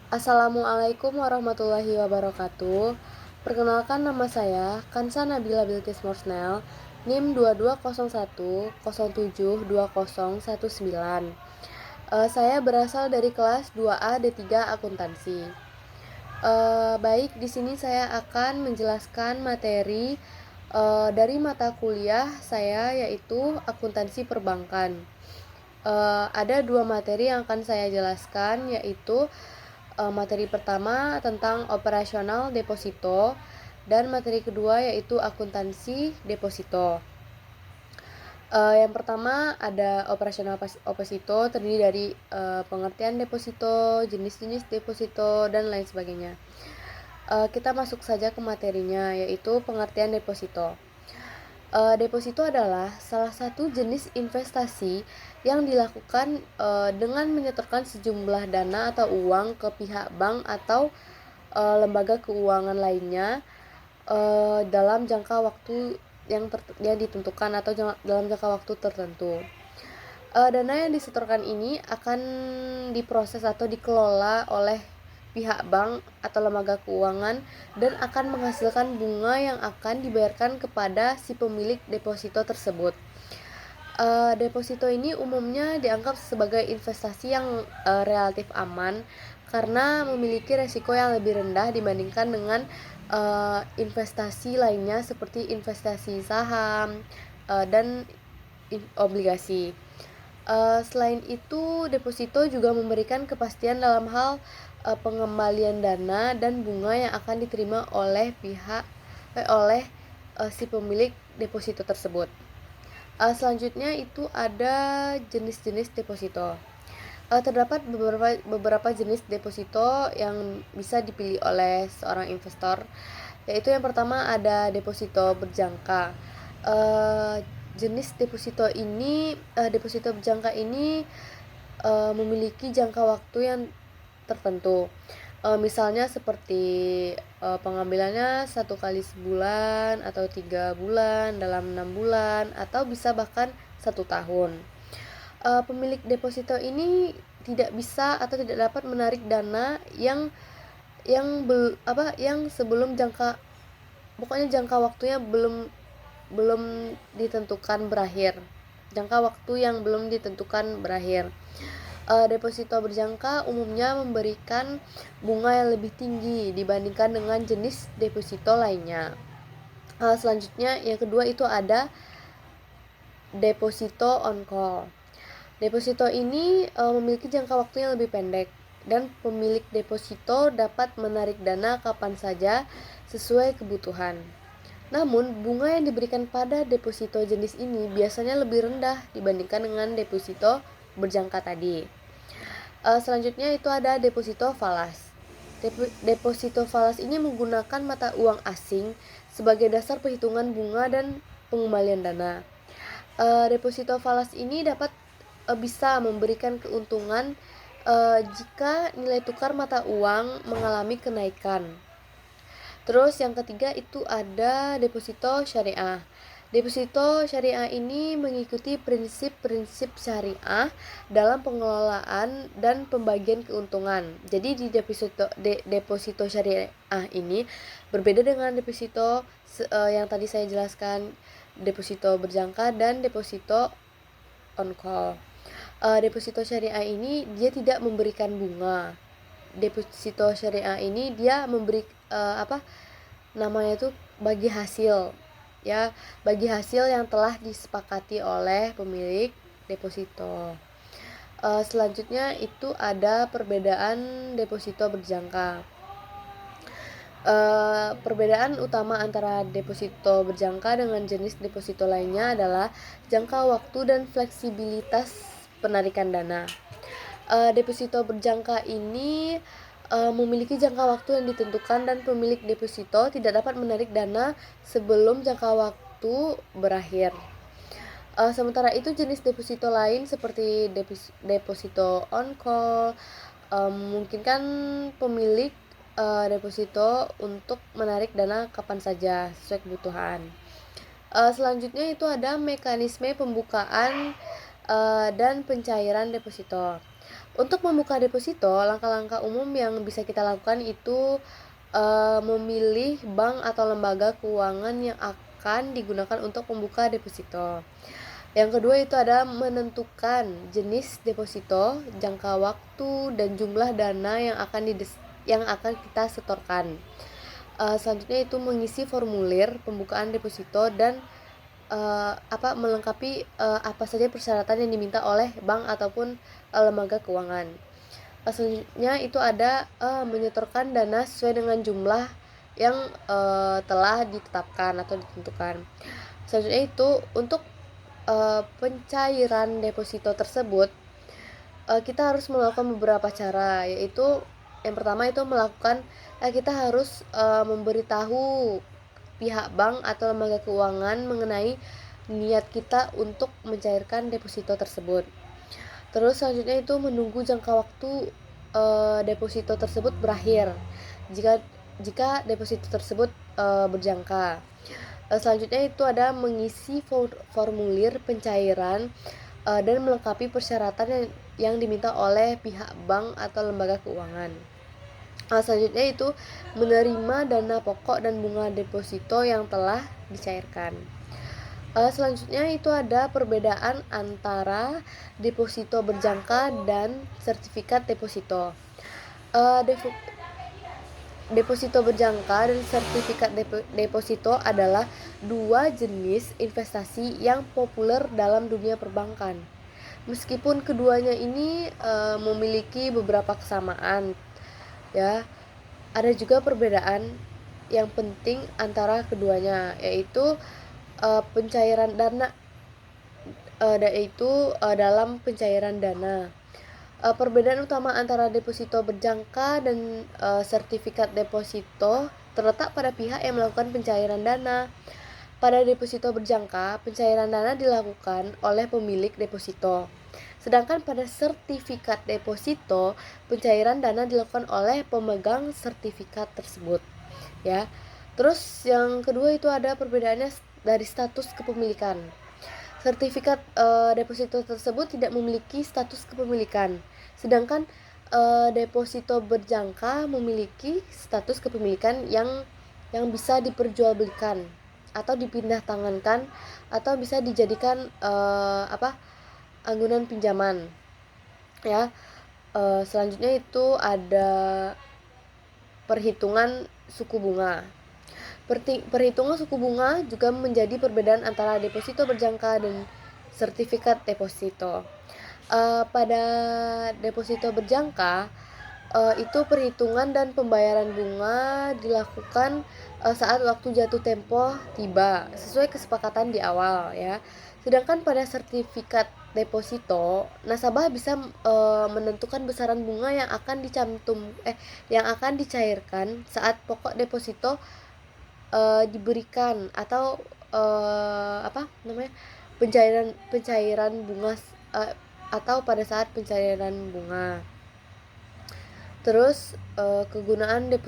Assalamualaikum warahmatullahi wabarakatuh. Perkenalkan, nama saya Kansa Nabila Bilqis Morsnel, NIM 2201072019. Saya berasal dari kelas 2A D3 Akuntansi. Baik, di sini saya akan menjelaskan materi dari mata kuliah saya, yaitu akuntansi perbankan. Ada dua materi yang akan saya jelaskan, yaitu materi pertama tentang operasional deposito dan materi kedua yaitu akuntansi deposito. Yang pertama ada operasional deposito, terdiri dari pengertian deposito, jenis-jenis deposito, dan lain sebagainya. Kita masuk saja ke materinya, yaitu pengertian deposito. Deposito adalah salah satu jenis investasi yang dilakukan dengan menyetorkan sejumlah dana atau uang ke pihak bank atau lembaga keuangan lainnya dalam jangka waktu yang ditentukan atau dalam jangka waktu tertentu. Dana yang disetorkan ini akan diproses atau dikelola oleh pihak bank atau lembaga keuangan dan akan menghasilkan bunga yang akan dibayarkan kepada si pemilik deposito tersebut. Deposito ini umumnya dianggap sebagai investasi yang relatif aman karena memiliki resiko yang lebih rendah dibandingkan dengan investasi lainnya seperti investasi saham dan obligasi. Selain itu, deposito juga memberikan kepastian dalam hal pengembalian dana dan bunga yang akan diterima oleh si pemilik deposito tersebut. Selanjutnya itu ada jenis-jenis deposito. Terdapat beberapa jenis deposito yang bisa dipilih oleh seorang investor, yaitu yang pertama ada deposito berjangka. Jenis deposito berjangka ini memiliki jangka waktu yang tertentu. Misalnya seperti pengambilannya 1 kali sebulan atau 3 bulan dalam 6 bulan atau bisa bahkan 1 tahun. Pemilik deposito ini tidak bisa atau tidak dapat menarik dana yang sebelum jangka waktunya belum ditentukan berakhir. Jangka waktu yang belum ditentukan berakhir. Deposito berjangka umumnya memberikan bunga yang lebih tinggi dibandingkan dengan jenis deposito lainnya. Selanjutnya yang kedua itu ada deposito on call. Deposito ini memiliki jangka waktu yang lebih pendek dan pemilik deposito dapat menarik dana kapan saja sesuai kebutuhan. Namun, bunga yang diberikan pada deposito jenis ini biasanya lebih rendah dibandingkan dengan deposito berjangka tadi. Selanjutnya itu ada deposito falas. Deposito falas ini menggunakan mata uang asing sebagai dasar perhitungan bunga dan pengembalian dana. Deposito falas ini bisa memberikan keuntungan jika nilai tukar mata uang mengalami kenaikan. Terus yang ketiga itu ada deposito syariah. Deposito syariah ini mengikuti prinsip-prinsip syariah dalam pengelolaan dan pembagian keuntungan. Jadi di deposito syariah ini berbeda dengan deposito yang tadi saya jelaskan, deposito berjangka dan deposito on call. Deposito syariah ini dia tidak memberikan bunga. Deposito syariah ini dia memberi namanya itu bagi hasil, ya, bagi hasil yang telah disepakati oleh pemilik deposito. Selanjutnya itu ada perbedaan deposito berjangka. Perbedaan utama antara deposito berjangka dengan jenis deposito lainnya adalah jangka waktu dan fleksibilitas penarikan dana. Deposito berjangka ini memiliki jangka waktu yang ditentukan dan pemilik deposito tidak dapat menarik dana sebelum jangka waktu berakhir. Sementara itu jenis deposito lain seperti deposito on call memungkinkan pemilik deposito untuk menarik dana kapan saja sesuai kebutuhan. Selanjutnya itu ada mekanisme pembukaan dan pencairan deposito. Untuk membuka deposito, langkah-langkah umum yang bisa kita lakukan itu memilih bank atau lembaga keuangan yang akan digunakan untuk membuka deposito. Yang kedua itu ada menentukan jenis deposito, jangka waktu, dan jumlah dana yang akan kita setorkan. Selanjutnya itu mengisi formulir pembukaan deposito dan melengkapi apa saja persyaratan yang diminta oleh bank ataupun lembaga keuangan. Selanjutnya itu ada menyetorkan dana sesuai dengan jumlah yang telah ditetapkan atau ditentukan. Selanjutnya itu untuk pencairan deposito tersebut kita harus melakukan beberapa cara, yaitu yang pertama itu kita harus memberitahu pihak bank atau lembaga keuangan mengenai niat kita untuk mencairkan deposito tersebut. Terus selanjutnya itu menunggu jangka waktu deposito tersebut berakhir jika jika deposito tersebut berjangka. Selanjutnya itu ada mengisi formulir pencairan dan melengkapi persyaratan yang diminta oleh pihak bank atau lembaga keuangan. Selanjutnya itu menerima dana pokok dan bunga deposito yang telah dicairkan. Selanjutnya itu ada perbedaan antara deposito berjangka dan sertifikat deposito. Deposito berjangka dan sertifikat deposito adalah dua jenis investasi yang populer dalam dunia perbankan. Meskipun keduanya ini memiliki beberapa kesamaan, ya, ada juga perbedaan yang penting antara keduanya, yaitu pencairan dana, dalam pencairan dana. Perbedaan utama antara deposito berjangka dan sertifikat deposito terletak pada pihak yang melakukan pencairan dana. Pada deposito berjangka, pencairan dana dilakukan oleh pemilik deposito. Sedangkan pada sertifikat deposito, pencairan dana dilakukan oleh pemegang sertifikat tersebut. Ya. Terus yang kedua itu ada perbedaannya dari status kepemilikan. Sertifikat deposito tersebut tidak memiliki status kepemilikan, sedangkan deposito berjangka memiliki status kepemilikan yang bisa diperjualbelikan atau dipindah tangankan atau bisa dijadikan anggunan pinjaman. Ya, selanjutnya itu ada perhitungan suku bunga. Perhitungan suku bunga juga menjadi perbedaan antara deposito berjangka dan sertifikat deposito. Pada deposito berjangka, itu perhitungan dan pembayaran bunga dilakukan saat waktu jatuh tempo tiba sesuai kesepakatan di awal, ya. Sedangkan pada sertifikat deposito, nasabah bisa menentukan besaran bunga yang akan dicairkan saat pokok deposito diberikan atau pencairan bunga atau pada saat pencairan bunga. Terus kegunaannya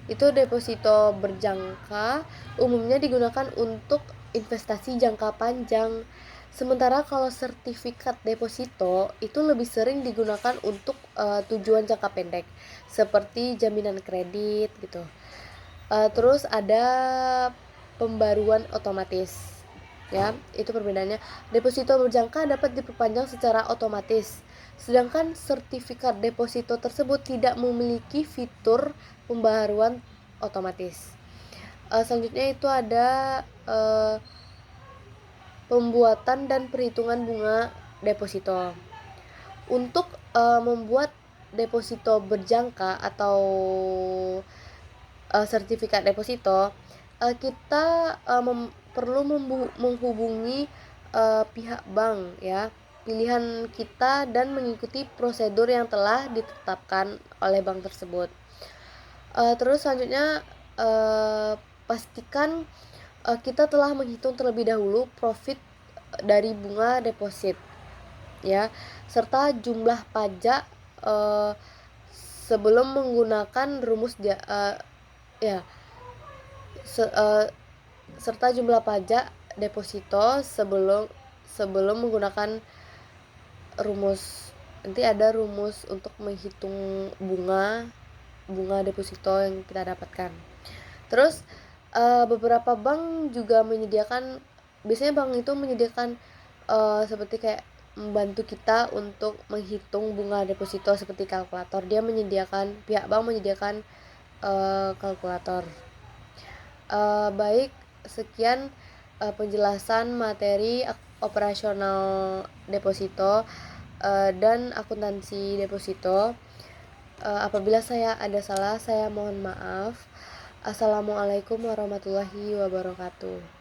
itu deposito berjangka umumnya digunakan untuk investasi jangka panjang. Sementara kalau sertifikat deposito itu lebih sering digunakan untuk tujuan jangka pendek seperti jaminan kredit gitu. Terus ada pembaruan otomatis, ya, itu perbedaannya. Deposito berjangka dapat diperpanjang secara otomatis, sedangkan sertifikat deposito tersebut tidak memiliki fitur pembaruan otomatis. Selanjutnya itu ada pembuatan dan perhitungan bunga deposito. Untuk membuat deposito berjangka atau sertifikat deposito, kita perlu menghubungi pihak bank, ya, pilihan kita dan mengikuti prosedur yang telah ditetapkan oleh bank tersebut. Terus selanjutnya pastikan kita telah menghitung terlebih dahulu profit dari bunga deposit, ya, serta jumlah pajak sebelum menggunakan rumus serta jumlah pajak deposito sebelum menggunakan nanti ada rumus untuk menghitung bunga deposito yang kita dapatkan. Terus beberapa bank juga biasanya bank itu menyediakan seperti kayak membantu kita untuk menghitung bunga deposito seperti kalkulator. Pihak bank menyediakan kalkulator. Baik, sekian penjelasan materi operasional deposito dan akuntansi deposito. Apabila saya ada salah, saya mohon maaf. Assalamualaikum warahmatullahi wabarakatuh.